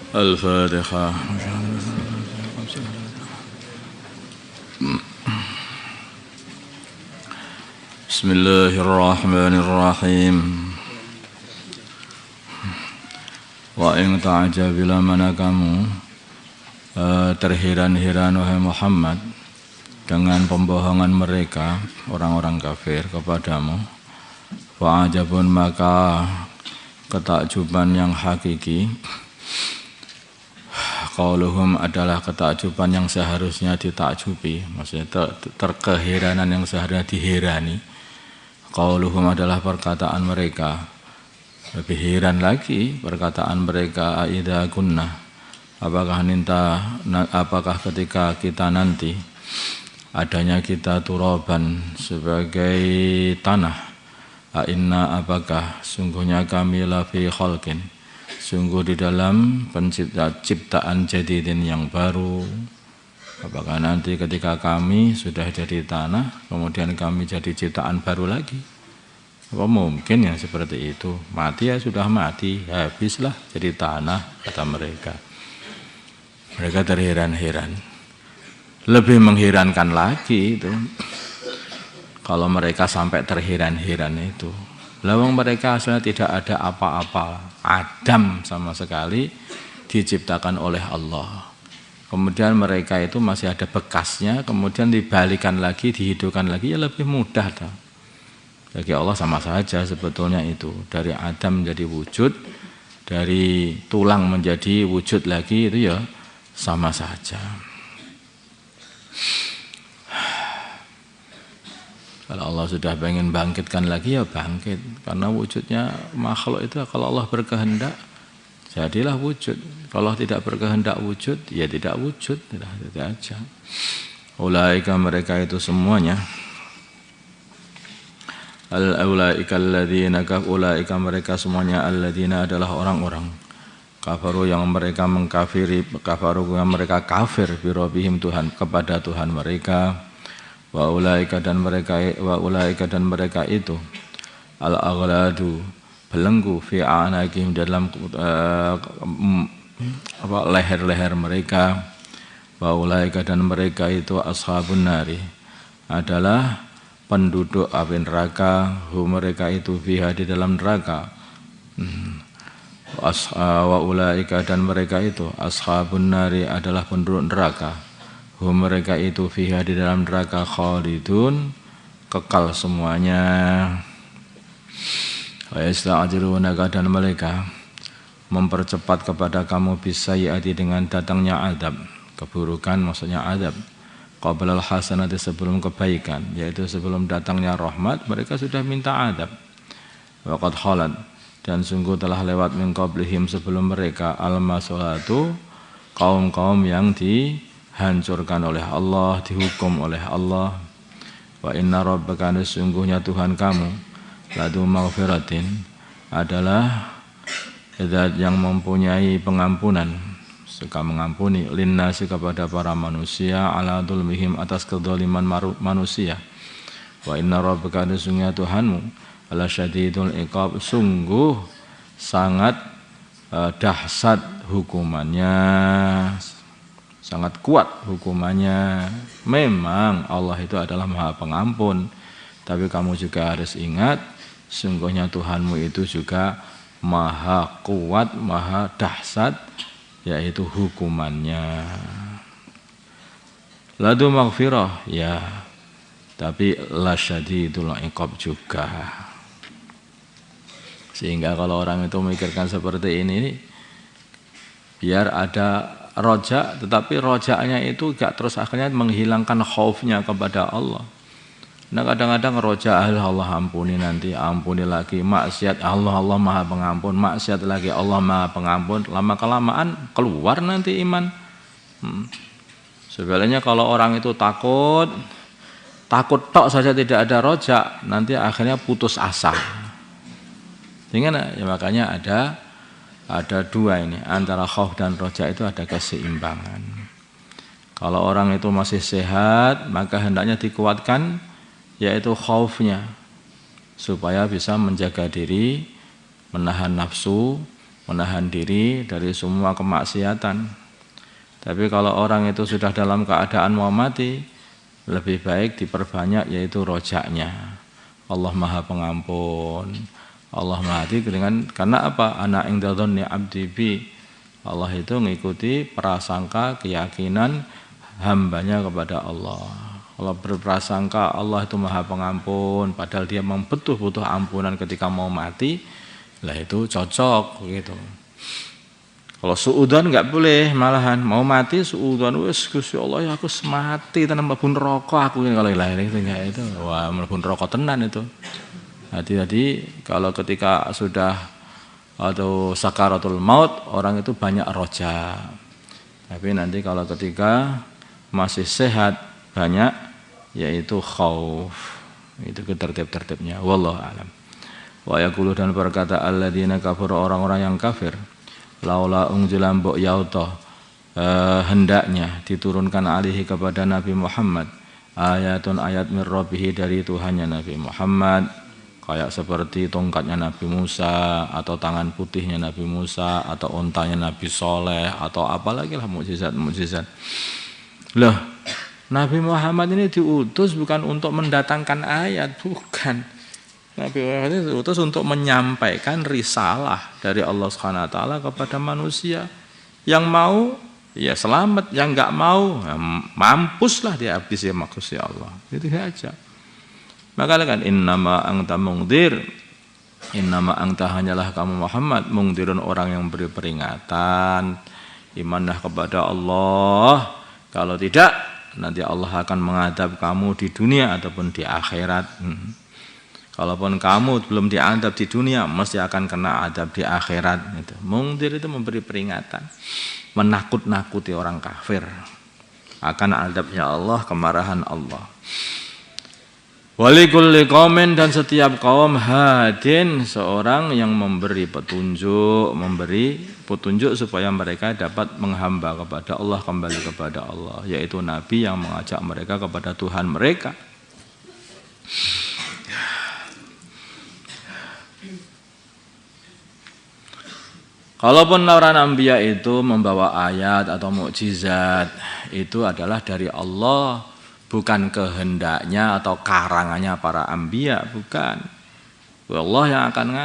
الفاتحة. بسم الله الرحمن الرحيم. Wa ing ta'ajab bila mana kamu terheran-heran wahai Muhammad dengan pembohongan mereka orang-orang kafir kepadamu. Wa ajabun, maka ketakjuban yang hakiki. Qauluhum adalah ketakjuban yang seharusnya ditakjubi, maksudnya terkeheranan yang seharusnya diherani. Qauluhum adalah perkataan mereka. Lebih heran lagi perkataan mereka, aida kunna, apakah ketika kita nanti adanya kita turaban sebagai tanah, inna apakah sungguhnya kami lafi khalqin, sungguh di dalam ciptaan jadidin yang baru. Apakah nanti ketika kami sudah jadi tanah kemudian kami jadi ciptaan baru lagi? Apa mungkin yang seperti itu? Mati ya sudah mati, habislah jadi tanah, kata mereka. Mereka terheran-heran. Lebih mengherankan lagi itu kalau mereka sampai terheran-heran itu. Lawang mereka asalnya tidak ada apa-apa, Adam sama sekali diciptakan oleh Allah. Kemudian mereka itu masih ada bekasnya, kemudian dibalikan lagi, dihidupkan lagi, ya lebih mudah dah. Bagi Allah sama saja sebetulnya itu. Dari Adam menjadi wujud, dari tulang menjadi wujud lagi, itu ya sama saja. Kalau Allah sudah ingin bangkitkan lagi ya bangkit. Karena wujudnya makhluk itu kalau Allah berkehendak jadilah wujud. Kalau tidak berkehendak wujud ya tidak wujud, tidak aja. Ulaika, mereka itu semuanya. Ulaika alladzina ulaika, mereka semuanya alladzina adalah orang-orang kafaru yang mereka mengkafiri, kafaru yang mereka kafir bi rabbihim, Tuhan, kepada Tuhan mereka. Wa ulaika dan mereka itu al-aghladu, belenggu fi anaqihim, dalam leher-leher mereka. Wa ulaika dan mereka itu ashabun nari, adalah penduduk api neraka. Mereka itu fiha, di dalam neraka. Wa ulaika dan mereka itu ashabun nari, adalah penduduk neraka. Mereka itu fiha, di dalam neraka, khalidun, kekal semuanya. Wa yasta'jilunaka, dan mereka mempercepat kepada kamu bisayyi'ati, dengan datangnya adab, keburukan maksudnya adab. Qablal hasanati, sebelum kebaikan, yaitu sebelum datangnya rahmat, mereka sudah minta adab. Wa qad khalat, dan sungguh telah lewat min qablihim, sebelum mereka, al-masalatu, kaum-kaum yang dihancurkan oleh Allah, dihukum oleh Allah. Wa inna rabbaka, sungguhnya Tuhan kamu, ladu maghfiratin, adalah zat yang mempunyai pengampunan, suka mengampuni, linnasi, kepada para manusia, ala dzulmihim, atas kedzaliman manusia. Wa inna rabbaka, sungguhnya Tuhanmu, ala syadidul iqab, sungguh sangat dahsyat hukumannya, sangat kuat hukumannya. Memang Allah itu adalah Maha Pengampun, tapi kamu juga harus ingat, sungguhnya Tuhanmu itu juga Maha kuat, Maha dahsyat, yaitu hukumannya. Ladu maghfirah, ya, tapi lasyadidul iqab juga. Sehingga kalau orang itu memikirkan seperti ini, biar ada roja, tetapi rojaknya itu gak terus akhirnya menghilangkan khaufnya kepada Allah. Nah kadang-kadang roja, Allah ampuni, nanti ampuni lagi, maksiat, Allah Maha Pengampun, maksiat lagi, Allah Maha Pengampun, lama-kelamaan keluar nanti iman. Sebenarnya kalau orang itu takut tok saja tidak ada roja, nanti akhirnya putus asa. Sehingga ya makanya ada dua ini, antara khauf dan roja itu ada keseimbangan. Kalau orang itu masih sehat, maka hendaknya dikuatkan yaitu khaufnya, supaya bisa menjaga diri, menahan nafsu, menahan diri dari semua kemaksiatan. Tapi kalau orang itu sudah dalam keadaan mau mati, lebih baik diperbanyak yaitu rojaknya. Allah Maha Pengampun. Allah Maha dengan karena apa? Ana inda dzanni abdi bi. Allah itu mengikuti prasangka keyakinan hambanya kepada Allah. Kalau berprasangka Allah itu Maha Pengampun, padahal dia memang butuh ampunan ketika mau mati, lah itu cocok gitu. Kalau suudzon enggak boleh, malahan mau mati suudzon wis Gusti Allah ya aku mati tenan mlebu neraka aku kalau itu wah mlebu neraka tenan itu. Hati-hati kalau ketika sudah atau sakaratul maut orang itu banyak roja. Tapi nanti kalau ketika masih sehat banyak yaitu khauf. Itu tertib-tertibnya wallahu alam. Wa yaqulu dan berkata alladzina kafaru orang-orang yang kafir laula unzila mbok yauta hendaknya diturunkan alihi kepada Nabi Muhammad ayatun ayat mir rabbih dari Tuhannya Nabi Muhammad kayak seperti tongkatnya Nabi Musa atau tangan putihnya Nabi Musa atau untanya Nabi Soleh atau apalagi lah mukjizat. Loh, Nabi Muhammad ini diutus bukan untuk mendatangkan ayat, bukan. Nabi Muhammad ini diutus untuk menyampaikan risalah dari Allah Subhanahu wa taala kepada manusia. Yang mau ya selamat, yang enggak mau ya mampuslah dia habis ya maksudnya Allah. Itu saja. Maka kan innama anta mungdir. Innama anta hanyalah kamu Muhammad mungdirun orang yang beri peringatan. Imanlah kepada Allah. Kalau tidak nanti Allah akan mengadab kamu di dunia ataupun di akhirat. Kalaupun kamu belum diadab di dunia, mesti akan kena adab di akhirat. Gitu. Mungdir itu memberi peringatan, menakut-nakuti orang kafir akan adabnya Allah, kemarahan Allah. Walikulli qaumin dan setiap kaum hadin seorang yang memberi petunjuk supaya mereka dapat menghamba kepada Allah, kembali kepada Allah, yaitu Nabi yang mengajak mereka kepada Tuhan mereka. Kalaupun para anbiya itu membawa ayat atau mukjizat, itu adalah dari Allah, bukan kehendaknya atau karangannya para anbiya, bukan. Allah yang akan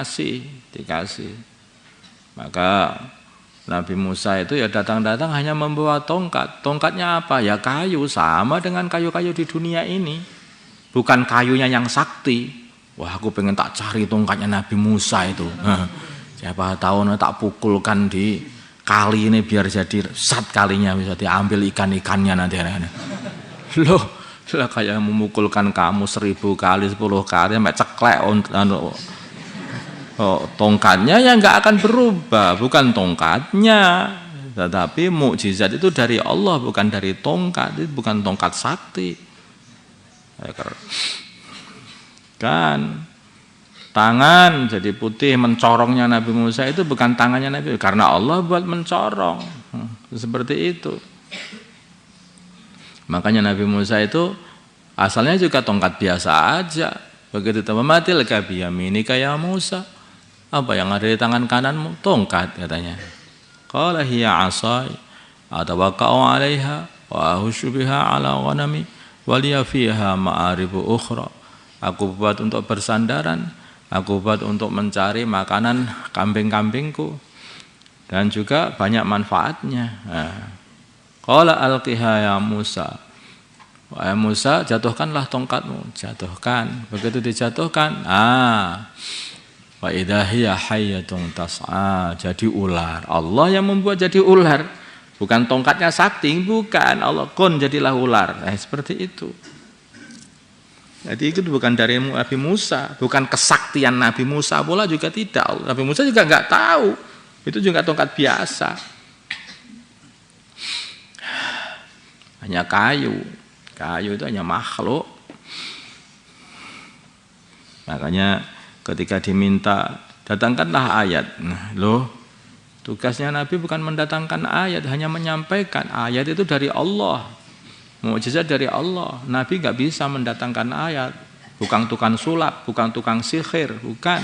dikasih. Maka Nabi Musa itu ya datang-datang hanya membawa tongkat. Tongkatnya apa? Ya kayu, sama dengan kayu-kayu di dunia ini. Bukan kayunya yang sakti. Wah, aku pengen tak cari tongkatnya Nabi Musa itu. Siapa tahu tak pukulkan di kali ini biar jadi sat kalinya bisa diambil ikan-ikannya nanti. Loh, kayak memukulkan kamu 1000 kali 10 kali sampai ceklek tongkatnya ya nggak akan berubah, bukan tongkatnya, tetapi mukjizat itu dari Allah, bukan dari tongkat, itu bukan tongkat sakti. Kan tangan jadi putih mencorongnya Nabi Musa itu bukan tangannya Nabi, karena Allah buat mencorong. Seperti itu. Makanya Nabi Musa itu asalnya juga tongkat biasa aja. Begitu tamatil kabiyaminika ya Musa. Apa yang ada di tangan kananmu? Tongkat katanya. Qala hiya 'asai atawakka'u 'alaiha wa ahushu biha 'ala ghanami wa liya fiha ma'aribu ukhra. Aku buat untuk bersandaran. Aku buat untuk mencari makanan kambing-kambingku dan juga banyak manfaatnya. Qala alqiha ya Musa. Wahai Musa, jatuhkanlah tongkatmu. Jatuhkan. Begitu dijatuhkan, wa idza hiya hayyatun tas'a, jadi ular. Allah yang membuat jadi ular. Bukan tongkatnya sakti, bukan. Allah kun jadilah ular. Seperti itu. Jadi itu bukan dari Nabi Musa, bukan kesaktian Nabi Musa pula juga tidak. Nabi Musa juga enggak tahu. Itu juga tongkat biasa. Hanya kayu. Kayu itu hanya makhluk. Makanya ketika diminta datangkanlah ayat. Nah, loh, tugasnya Nabi bukan mendatangkan ayat, hanya menyampaikan. Ayat itu dari Allah. Mukjizat dari Allah. Nabi enggak bisa mendatangkan ayat. Bukan tukang sulap, bukan tukang sihir, bukan.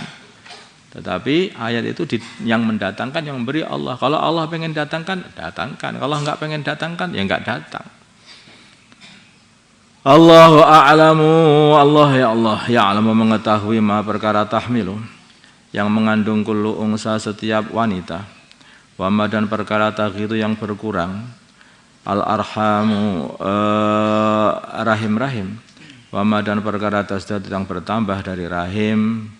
Tetapi ayat itu yang mendatangkan, yang memberi Allah. Kalau Allah pengen datangkan, datangkan. Kalau enggak pengen datangkan, ya enggak datang. Allahu a'lamu, Allah ya'lamu mengetahui ma perkara tahmilu yang mengandung kullu unsa setiap wanita. Wa ma dan perkara taghidu yang berkurang. Al arhamu rahim-rahim. Wa ma dan perkara tasdad yang bertambah dari rahim.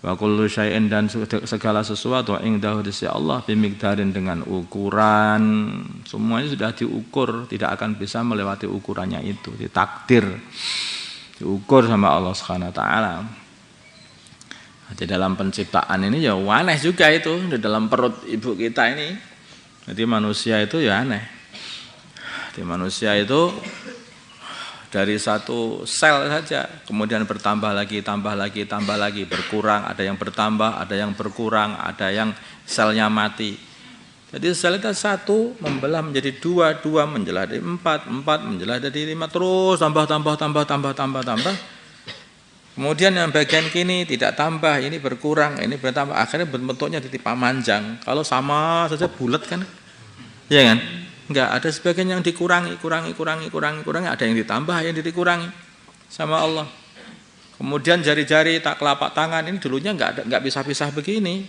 Wa kullu syai'in dan segala sesuatu indahu di sisi Allah bimikdarin dengan ukuran. Semuanya sudah diukur, tidak akan bisa melewati ukurannya itu, ditakdir, diukur sama Allah Subhanahu wa taala. Di dalam penciptaan ini ya aneh juga itu, di dalam perut ibu kita ini. Jadi manusia itu ya aneh. Di manusia itu dari satu sel saja, kemudian bertambah lagi, berkurang, ada yang bertambah, ada yang berkurang, ada yang selnya mati. Jadi sel itu satu membelah menjadi dua, dua menjelah jadi empat, empat menjelah jadi lima, terus tambah. Kemudian yang bagian kini tidak tambah, ini berkurang, ini bertambah, akhirnya bentuknya jadi pamanjang. Kalau sama saja bulat kan, ya kan? Enggak, ada sebagian yang dikurangi, ada yang ditambah, yang dikurangi sama Allah. Kemudian jari-jari telapak tangan ini dulunya enggak bisa-pisah begini.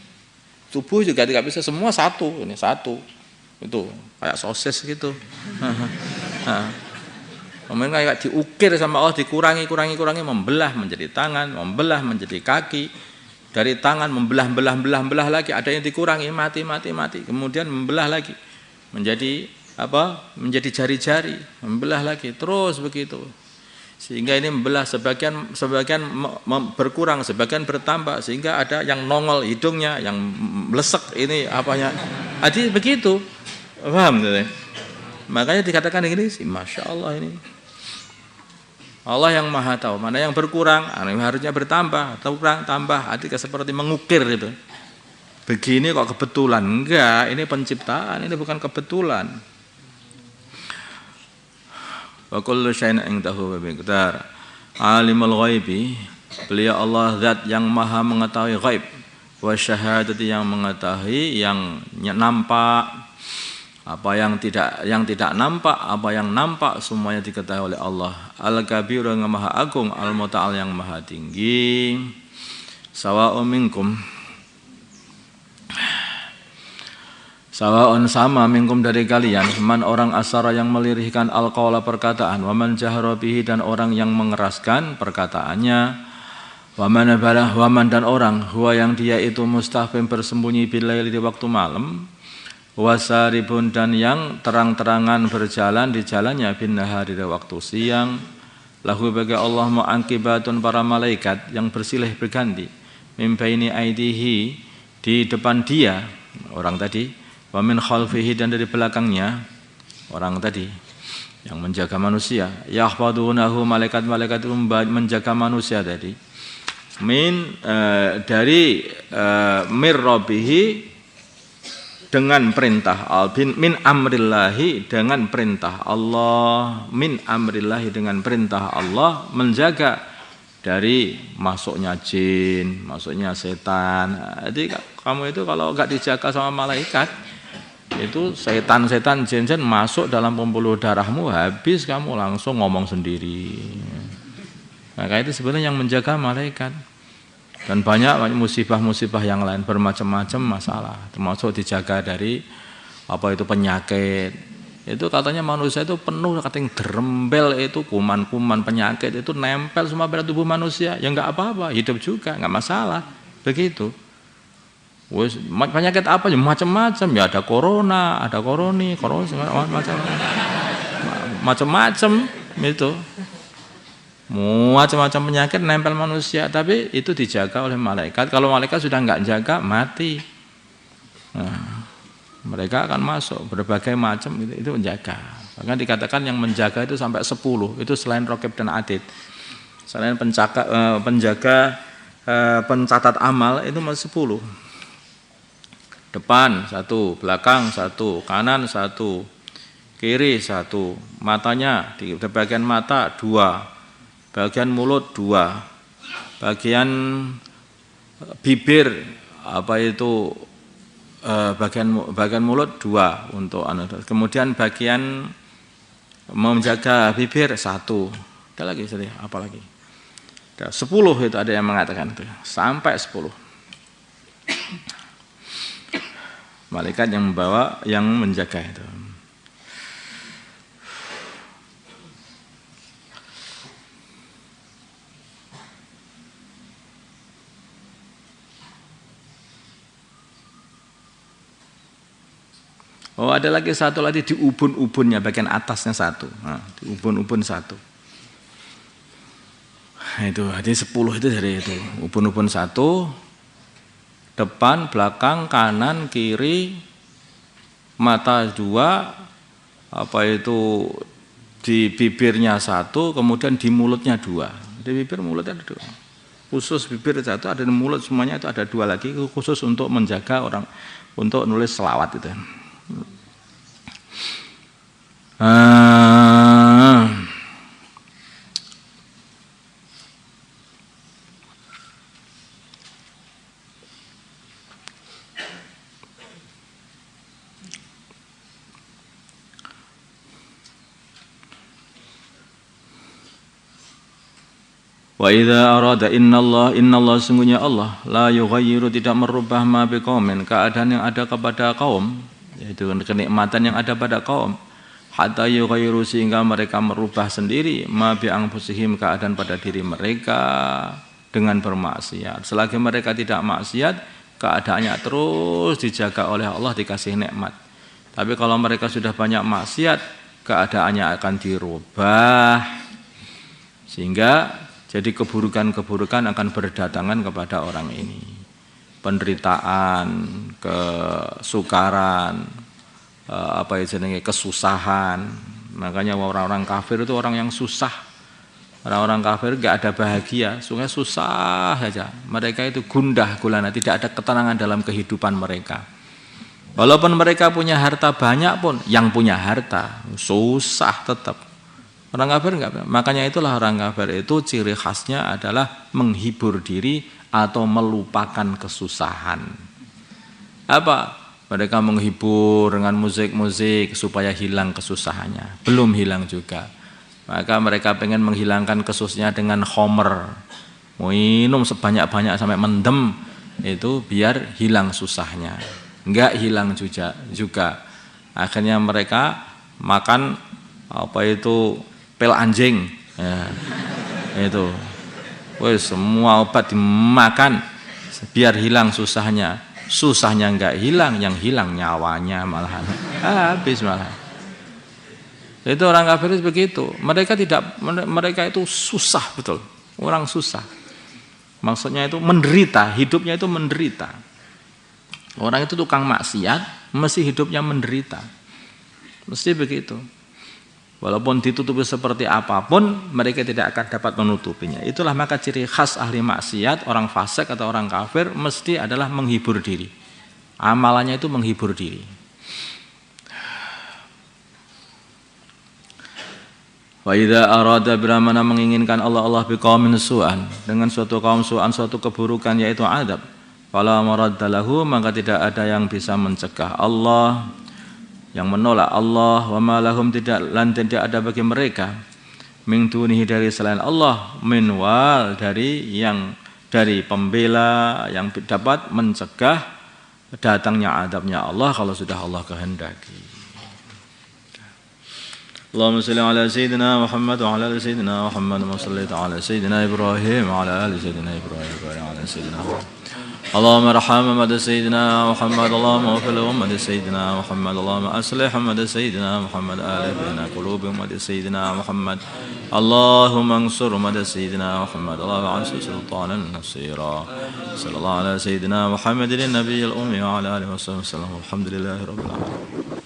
Tubuh juga tidak bisa, semua satu, ini satu. Itu kayak sosis gitu. Kemudian kayak diukir sama Allah, dikurangi, membelah menjadi tangan, membelah menjadi kaki. Dari tangan membelah lagi, ada yang dikurangi, mati. Kemudian membelah lagi menjadi menjadi jari-jari, membelah lagi, terus begitu. Sehingga ini membelah sebagian berkurang, sebagian bertambah, sehingga ada yang nongol hidungnya, yang melesek ini apanya. Jadi begitu. Paham tidak? Makanya dikatakan ini sih, Masya Allah ini. Allah yang Maha tahu, mana yang berkurang, harusnya bertambah, atau kurang, tambah. Artinya seperti mengukir itu. Begini kok kebetulan? Enggak, ini penciptaan, ini bukan kebetulan. Wa kullu syai'in indahu biqdar. Alimul ghaibi, beliau Allah zat yang Maha mengetahui ghaib, wa syahadati yang mengetahui yang nampak, apa yang tidak nampak, apa yang nampak semuanya diketahui oleh Allah. Al-Kabir yang Maha Agung, Al-Muta'al yang Maha Tinggi. Sawa'un minkum, sawa'un sama minkum dari kalian, man orang asara yang melirihkan al-qawla perkataan, wa man jahara bihi dan orang yang mengeraskan perkataannya, wa man balah wa man dan orang huwa yang dia itu mustahfim bersembunyi bilaili di waktu malam, wasaribun dan yang terang-terangan berjalan di jalannya bin nahari di waktu siang, lahu bagi Allah mu'aqibatun para malaikat yang bersilih berganti, min baini aidihi di depan dia orang tadi, wa min khalfihi dan dari belakangnya orang tadi yang menjaga manusia, yahfadunahu malaikat-malaikat itu menjaga manusia tadi, dari mir rabbihi dengan perintah min amrillahi dengan perintah Allah, min amrillahi dengan perintah Allah, menjaga dari masuknya jin, masuknya setan. Jadi kamu itu kalau enggak dijaga sama malaikat, itu setan-setan jin-jin masuk dalam pembuluh darahmu, habis kamu langsung ngomong sendiri. Maka itu sebenarnya yang menjaga malaikat. Dan banyak musibah-musibah yang lain, bermacam-macam masalah, termasuk dijaga dari penyakit. Itu katanya manusia itu penuh katanya derembel, itu kuman-kuman penyakit itu nempel semua pada tubuh manusia. Ya enggak apa-apa, hidup juga enggak masalah. Begitu. Penyakit apa ya macam-macam, ya ada corona macam-macam itu. Macam-macam penyakit nempel manusia, tapi itu dijaga oleh malaikat. Kalau malaikat sudah enggak jaga, mati. Nah, mereka akan masuk berbagai macam itu menjaga. Bahkan dikatakan yang menjaga itu sampai 10. Itu selain Raqib dan Atid. Selain penjaga pencatat amal itu masih 10. Depan 1, belakang 1, kanan 1, kiri 1, matanya di bagian mata 2, bagian mulut 2, bagian bibir bagian mulut 2 untuk kemudian bagian menjaga bibir 1. Ada lagi apa lagi? Ada 10 itu ada yang mengatakan itu sampai 10. Malaikat yang membawa yang menjaga itu. Oh, ada lagi satu lagi di ubun-ubunnya, bagian atasnya 1. Nah, di ubun-ubun 1. Nah, itu, jadi 10 itu dari itu. Ubun-ubun 1, depan, belakang, kanan, kiri, mata 2, di bibirnya 1, kemudian di mulutnya 2. Di bibir mulutnya ada 2. Khusus bibir 1, ada di mulut semuanya itu ada 2 lagi, khusus untuk menjaga orang, untuk nulis selawat itu. Wa idza arada innallah sungguhnya Allah la yughayyiru tidak merubah ma biqaumin keadaan yang ada kepada kaum, yaitu kenikmatan yang ada pada kaum, hatta yughayyiru sehingga mereka merubah sendiri ma bi anfusihim keadaan pada diri mereka dengan bermaksiat. Selagi mereka tidak maksiat, keadaannya terus dijaga oleh Allah, dikasih nikmat. Tapi kalau mereka sudah banyak maksiat, keadaannya akan dirubah sehingga jadi keburukan-keburukan akan berdatangan kepada orang ini. Penderitaan, kesukaran, kesusahan. Makanya orang-orang kafir itu orang yang susah. Orang-orang kafir enggak ada bahagia, sungguh susah saja. Mereka itu gundah gulana, tidak ada ketenangan dalam kehidupan mereka. Walaupun mereka punya harta banyak pun, yang punya harta susah tetap. Orang kafir enggak. Makanya itulah orang kafir itu ciri khasnya adalah menghibur diri atau melupakan kesusahan. Apa? Mereka menghibur dengan musik-musik supaya hilang kesusahannya. Belum hilang juga. Maka mereka pengen menghilangkan kesusahnya dengan khamr. Minum sebanyak-banyak sampai mendem itu biar hilang susahnya. Enggak hilang juga. Akhirnya mereka makan pil anjing, ya, itu, semua obat dimakan biar hilang susahnya enggak hilang, yang hilang nyawanya malahan, habis malah. Itu orang kafir begitu, mereka itu susah betul, orang susah, maksudnya itu menderita, hidupnya itu menderita. Orang itu tukang maksiat, mesti hidupnya menderita, mesti begitu. Walaupun ditutupi seperti apapun, mereka tidak akan dapat menutupinya. Itulah maka ciri khas ahli maksiat, orang fasik atau orang kafir mesti adalah menghibur diri. Amalannya itu menghibur diri. Wa idza arada biramana menginginkan Allah biqaumin su'an, dengan suatu kaum su'an, suatu keburukan yaitu adab. Fala maradda lahu, maka tidak ada yang bisa mencegah Allah, yang menolak Allah, wa ma lahum tidak ada bagi mereka min dunihi dari selain Allah, min wal dari pembela yang dapat mencegah datangnya adabnya Allah kalau sudah Allah kehendaki. Allahumma shalli ala sayyidina Muhammad wa ala ali sayyidina Muhammad wa salli ala sayyidina Ibrahim wa ala ali sayyidina Ibrahim wa ala sayyidina اللهم ارحم محمد سيدنا محمد، اللهم اغفر لأمة سيدنا محمد، اللهم أصلح محمد سيدنا محمد، آل بين قلوب أمة سيدنا محمد، اللهم انصر أمة سيدنا محمد، اللهم انصر سلطانا نصيرا. صلى الله على سيدنا محمد النبي الأمي وعلى آله وصحبه وسلم، والحمد لله رب العالمين.